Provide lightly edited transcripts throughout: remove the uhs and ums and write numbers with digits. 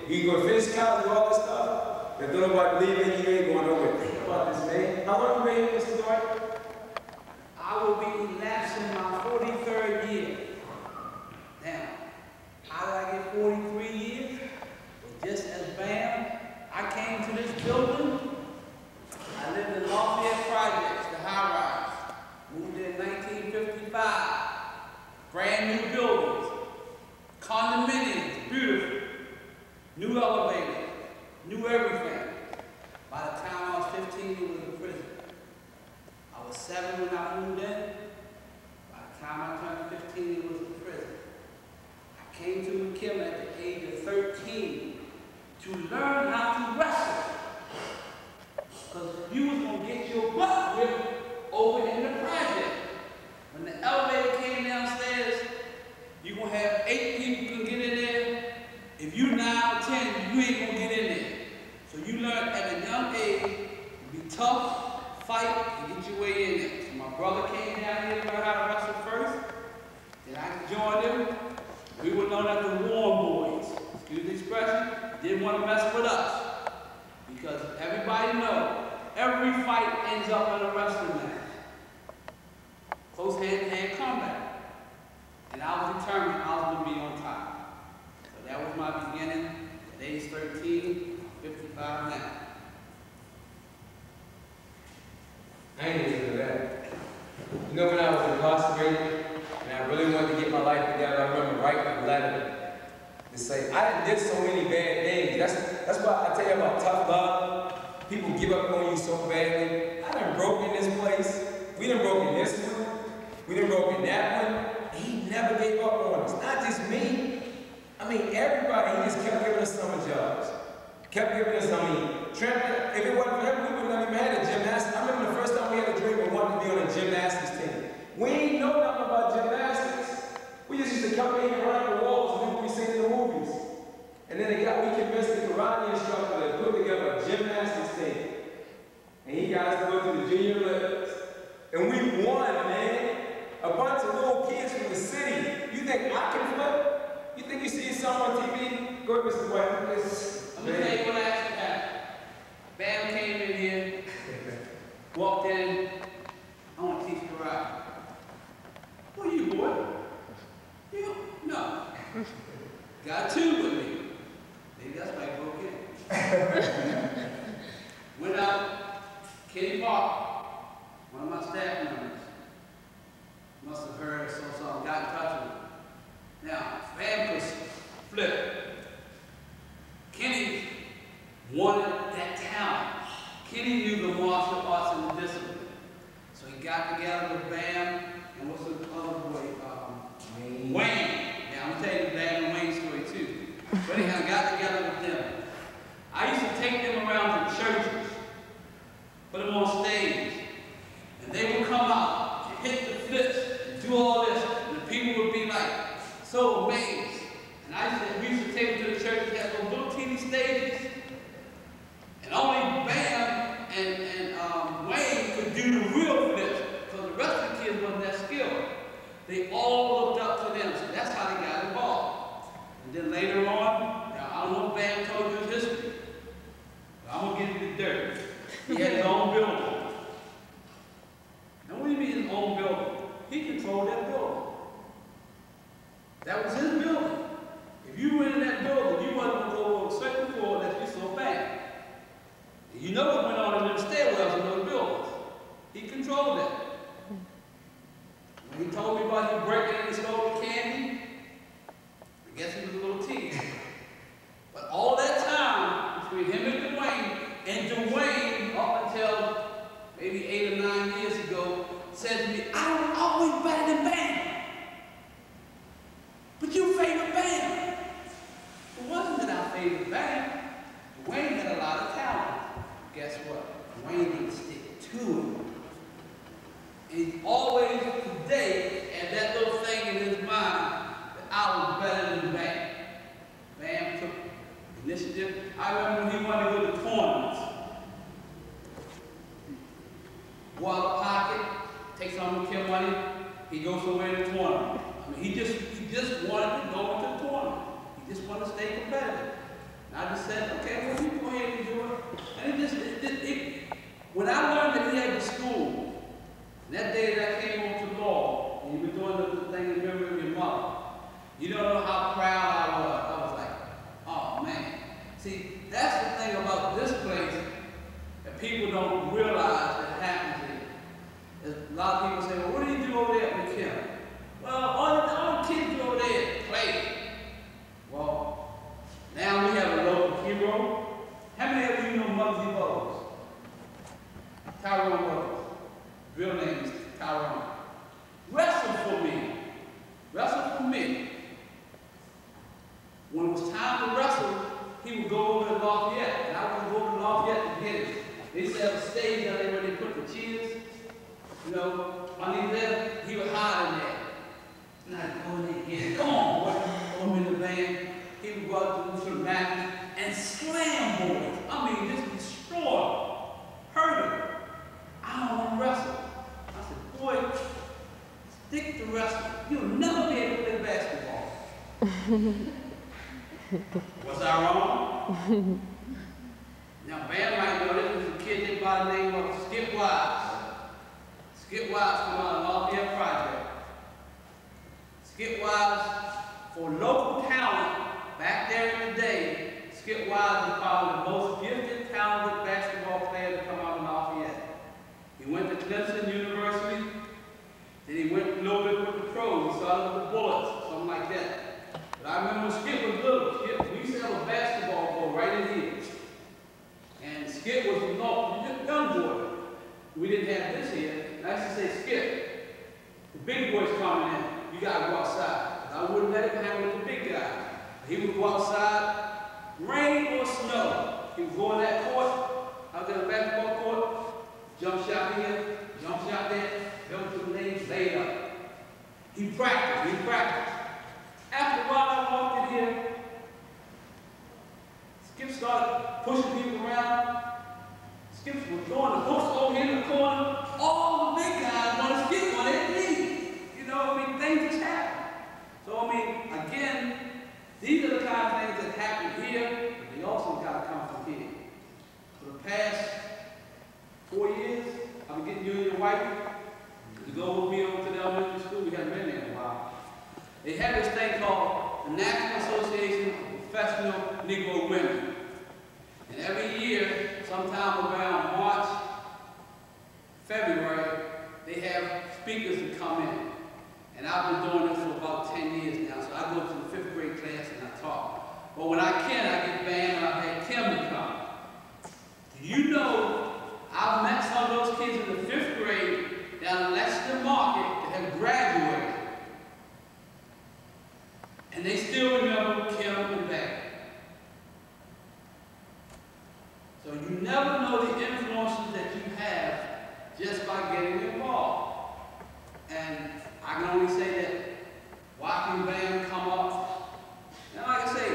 You go to finish college, do all this stuff. If nobody believe in you, ain't going nowhere. Think about this, man. How long you been in Mr. Dwight? I will be lapsing my 43rd year. Now, how did I get 43 years? Well, just as BAM, I came to this building. I lived in Lafayette Projects, the high-rise. Moved in 1955. Brand new buildings. Condominiums, beautiful. New elevators, new everything. By the time I was 15, it was in prison. I was 7 when I moved in. By the time I turned 15, it was in prison. I came to McKinney at the age of 13 to learn how to wrestle. Because you was going to get your butt whipped over in the project. When the elevator came downstairs, you're going to have 8 people can get in there. If you 9 or 10, you ain't going to get in there. So you learn at a young age to be tough, fight, and get your way in there. So my brother came down here to learn how to wrestle first. Then I joined him. We were known as the Warm Boys. Excuse the expression. Didn't want to mess with us. Because everybody knows, every fight ends up in a wrestling match. Close hand-to-hand combat. And I was determined I was going to be on top. So that was my beginning at age 13, 55 now. I ain't into that. You know, when I was incarcerated and I really wanted to get my life together, I remember writing a letter to say, I did so many bad things. That's why I tell you about tough love. People give up on you so badly. I done broke in this place. We done broke in this one. We done broke in that one. And he never gave up on us. Not just me. I mean, everybody. He just kept giving us summer jobs. Kept giving us, if it wasn't for him, we wouldn't have even had a gymnastics. I remember the first time we had a dream of wanting to be on a gymnastics team. We ain't know nothing about gymnastics. We just used to come in and run up the walls and do what we seen in the movies. And then we convinced the karate instructor to put together a gymnastics team. And he got us to go to the junior Olympics. And we won, man. A bunch of little kids from the city. You think I can flip? You think you see something on TV? Go ahead, Mr. White. I'm going to tell you what actually happened. Bam came in here, walked in, I want to teach karate. Who are you, boy? You? No. Got 2 with me. Maybe that's why I broke in. Went out, Kenny Park, one of my staff members. Must have heard so got in touch with him. Now, Bam could flip. Kenny wanted that talent. Kenny knew the martial arts and the discipline. So he got together with Bam and what's the other boy? Wayne. Yeah, I'm going to tell you the Bam and Wayne story too. But he got together with them. I used to take them around to churches, put them on stage, and they would come out and hit the flips and do all this, and the people would be like so amazed. And we used to take them to the church that had those little teeny stages. And only Bam and Wayne could do the real flips, because the rest of the kids wasn't that skilled. They all looked up to them, so that's how they got involved. And then later on, now I don't know if Bam told you his history, but I'm going to get into the dirt. He had his own building. Now what do you mean his own building? He controlled that building. That was his building. If you went in that building, you wasn't going to go on a certain floor unless you saw Bam. You know what went on in them stairwells in those buildings. He controlled that. When he told me about him breaking in and stole the candy, I guess he was a little tease. But all that time between him and Dwayne, up until maybe 8 or 9 years ago, said to me, I was always better than Bam. But you favor Bam. It wasn't that I favored Bam. Dwayne had a lot of talent. Guess what? Dwayne didn't stick to it. And he always today had that little thing in his mind that I was better than Bam. Bam took initiative. I remember when he wanted to go to tournaments. Go out of pocket, take some of the kid money, he goes somewhere in the tournament. I mean, he just wanted to go into the tournament. He just wanted to stay competitive. Not See, that's the thing about this place that people don't realize that happens here. A lot of people say, well, what do you do over there with Kim? Well, all the kids do over there is play. Well, now we have a local hero. How many of you know Muggsy Bogues? Tyrone Bogues. Real name is Tyrone. Wrestle for me. Wrestle for me. When it was time to wrestle, he would go over to Lafayette, and I would go over to Lafayette to get him. They used to have a stage out there where they put the cheers, you know, underneath there. He would hide in there. And I'd go in there and get him. Come on, boy. Throw him in the van. He would go out to the matches and slam boys. I mean, just destroy, hurt him. I don't want to wrestle. I said, boy, stick to wrestling. You'll never be able to play basketball. Was I wrong? Now, Bam might know this was a kid by the name of Skip Wise. Skip Wise from out of Lafayette Project. Skip Wise, for local talent, back there in the day, Skip Wise was probably the most gifted, talented basketball player to come out of Lafayette. He went to Clemson University, then he went a little bit with the pros. He started with the Bullets, something like that. But I remember when Skip was little. Skip, we used to have a basketball goal right in here. And Skip was the young boy. We didn't have this here. And I used to say, Skip, the big boy's coming in. You got to go outside. I wouldn't let him hang with the big guy. He would go outside, rain or snow. He would go in that court, out there in the basketball court, jump shot here, jump shot there, jump to the legs, lay up. He practiced, he practiced. After a while, I walked in here, Skip started pushing people around. Skip was throwing the books over here in the corner. All the big guys want to Skip on their knees. You know, I mean, things just happen. So, I mean, again, these are the kind of things that happen here, but they also got to come from here. For the past 4 years, I've been getting you and your wife to go with me over to the elementary school. We haven't been there in a while. They have this thing called the National Association of Professional Negro Women. And every year, sometime around March, February, they have speakers that come in. And I've been doing this for about 10 years now, so I go to the 5th grade class and I talk. But when I can, I get Bam and I've had Kim to come. Do you know, I've met some of those kids in the 5th grade down in Lexington Market that have graduated. And they still remember Kim and Bam. So you never know the influences that you have just by getting involved. And I can only say that watching Bam come up, and like I say,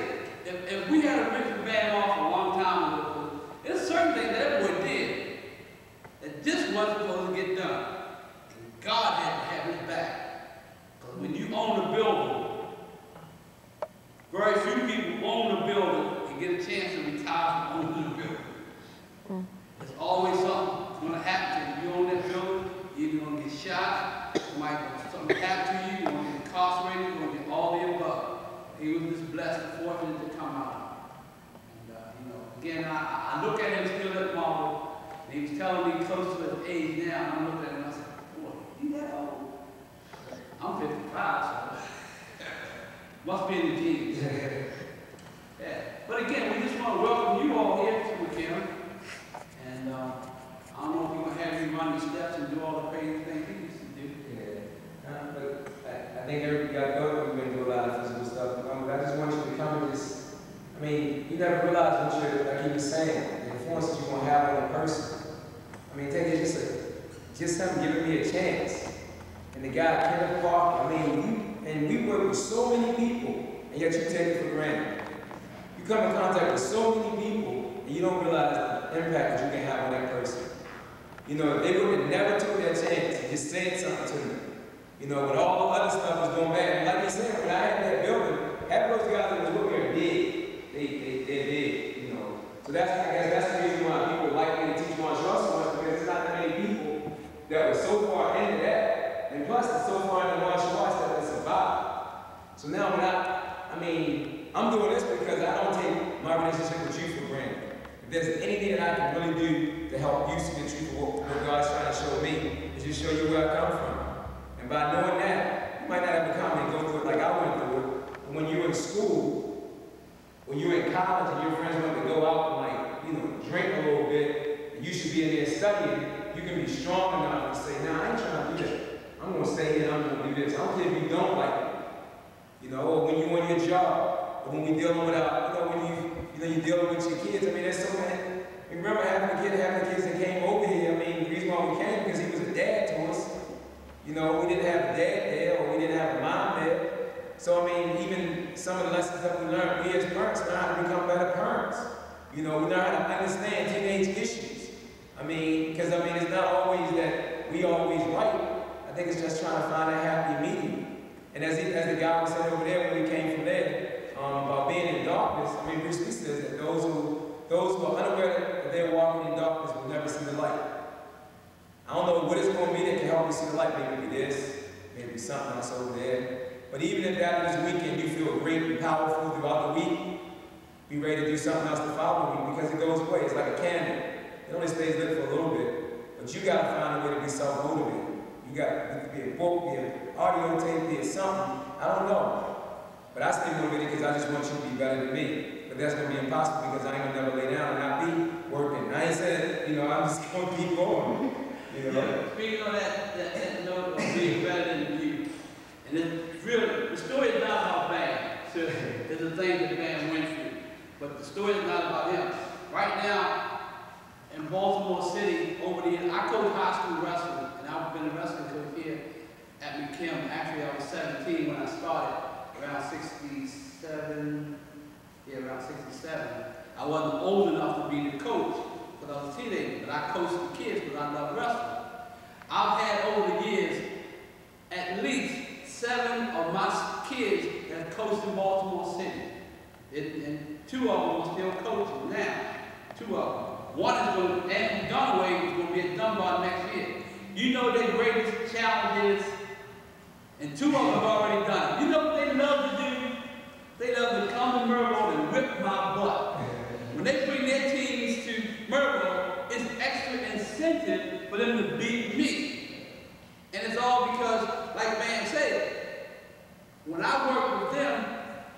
if we had written Bam off a long time ago, there's certain things that boy did that just wasn't supposed to get done. And God had to have his back. Because when you own a building, very few people own a building and get a chance to retire from owning a building. There's always something that's going to happen to you. You own that building, you're either going to get shot, something happen to you, you're going to get incarcerated, you're going to get all the above. He was just blessed and fortunate to come out. And, you know, again, I look at him still at Marvel, and he was telling me close to his age now, and I'm looking at him and I said, boy, you that old? I'm 55, so must be in the genes. Yeah. But again, we just want to welcome you all here to Kim. And I don't know if we're going to have you run the steps and do all the crazy things he used to do. Yeah. But I think everybody got to go. We're going to do a lot of physical stuff. I just want you to come and just, I mean, you never realize what you're, like he was saying, the influence that you're going to have on a person. I mean, take it just him giving me a chance. And the guy, Kenneth Parker, I mean, we work with so many people, and yet you take it for granted. You come in contact with so many people, and you don't realize the impact that you can have on that person. You know, if they would have never took that chance and just said something to me, you know, when all the other stuff was going bad, and like you said, when I had that building, half of those guys that was looking there did. They did, you know. So I guess that's the reason why people like me to teach martial arts so much, because there's not that many people that were so far into that, and plus they're so far into martial arts that they survive. So now when I'm doing this because I don't take my relationship with you for granted. If there's anything that I can really do to help you see the truth of what God's trying to show me, is just show you where I come from. And by knowing that, you might not have to come and go through it like I went through it, but when you were in school, when you were in college and your friends wanted to go out and drink a little bit, and you should be in there studying, you can be strong enough to say, nah, I ain't trying to do that. I'm going to stay here and I'm going to do this. I don't care if you don't like it. Or when you're on your job, or when we're dealing with you're dealing with your kids. I mean, there's so many. Remember having the kids that came over here. I mean, the reason why we came because he was a dad to us. We didn't have a dad there, or we didn't have a mom there. So, I mean, even some of the lessons that we learned, we as parents learn how to become better parents. We learn how to understand teenage issues. Because it's not always that we always right. I think it's just trying to find a happy medium. And as the guy was saying over there when we came from there, about being in darkness, Bruce Lee says that those who are unaware that they're walking in darkness will never see the light. I don't know what it's going to be that can help you see the light. Maybe this, maybe something else over there. But even if that this weekend you feel great and powerful throughout the week, be ready to do something else the following week because it goes away. It's like a candle. It only stays lit for a little bit. But you got to find a way to be self-motivated. You got to be a book, be an audio tape, be a something. I don't know. But I stay motivated because I just want you to be better than me. But that's going to be impossible because I ain't going to never lay down and not be working. I ain't said, I'm just going to keep going. Yeah, speaking of that note of being better than you, and it's really, the story is not about Bam. So it's the thing that Bam went through. But the story is not about him. Right now, in Baltimore City, over the years, I coach high school wrestling, and I've been a wrestling coach here at McKim. Actually, I was 17 when I started, around 67, around 67. I wasn't old enough to be the coach, because I was a teenager, but I coached the kids because I love wrestling. I've had over the years at least 7 of my kids that coached in Baltimore City. And 2 of them are still coaching now. 2 of them. One is going to, Anthony Dunaway is going to be at Dunbar next year. You know their greatest challenge is, and 2 of them have already done it. You know what they love to do? They love to come to Merville and whip my butt. When they bring their teams to Merville, it's extra incentive for them to beat me. And it's all because, like Van said, when I work with them,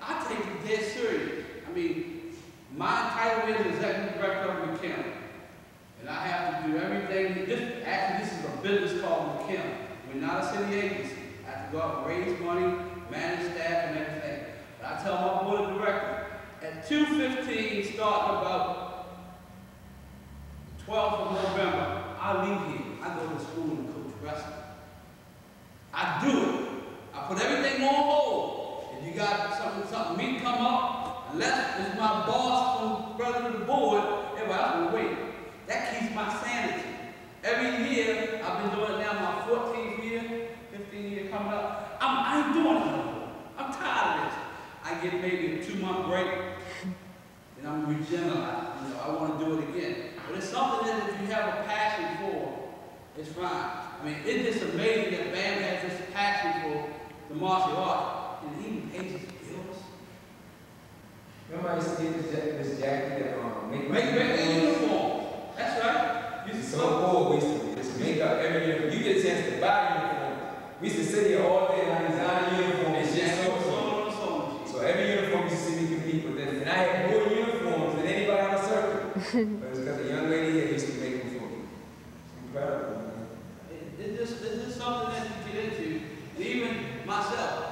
I take it dead serious. My title is Executive Director of McKim. And I have to do everything. This is a business called McKim. We're not a city agency. I have to go out and raise money, manage staff, and everything. But I tell my board of directors, at 2:15, starting about 12th of November, I leave here. I go to school and coach wrestling. I do it. I put everything on hold. If you got something me come up, unless it's my boss from president of the board, everybody else will wait. That keeps my sanity. Every year, I've been doing it now, my 14th year, 15th year coming up. I ain't doing it no more. I'm tired of this. I get maybe a 2-month break, and I'm regenerating. I want to do it again. But it's something that if you have a passion for, it's fine. It's just amazing that Bam has this passion for the martial art, and he even pays his bills. Remember I used to get this jacket that make uniform. That's right. It's so cool. We used to just make up every uniform. You get a chance to buy a uniform. We used to sit here all day and I design a uniform. It's just so cool. So every uniform you see me compete with this. And I had more uniforms than anybody on the circuit. But it's because a young lady here used to make them for me. It's incredible, man. It's just something that you get into. And even myself.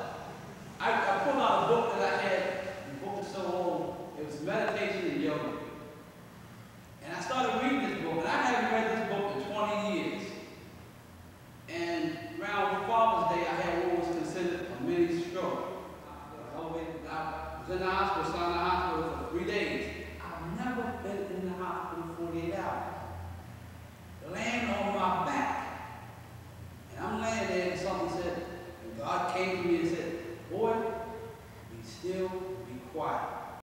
I pulled out a book that I had. The book is so old. It was Meditation and Yoga. And I started reading this book, and I haven't read this book in 20 years. And around Father's Day, I had what was considered a mini stroke. I was in the hospital, still in the hospital for 3 days. I've never been in the hospital 48 hours. Laying on my back. And I'm laying there, and something said, and God came to me and said, boy, be still, be quiet.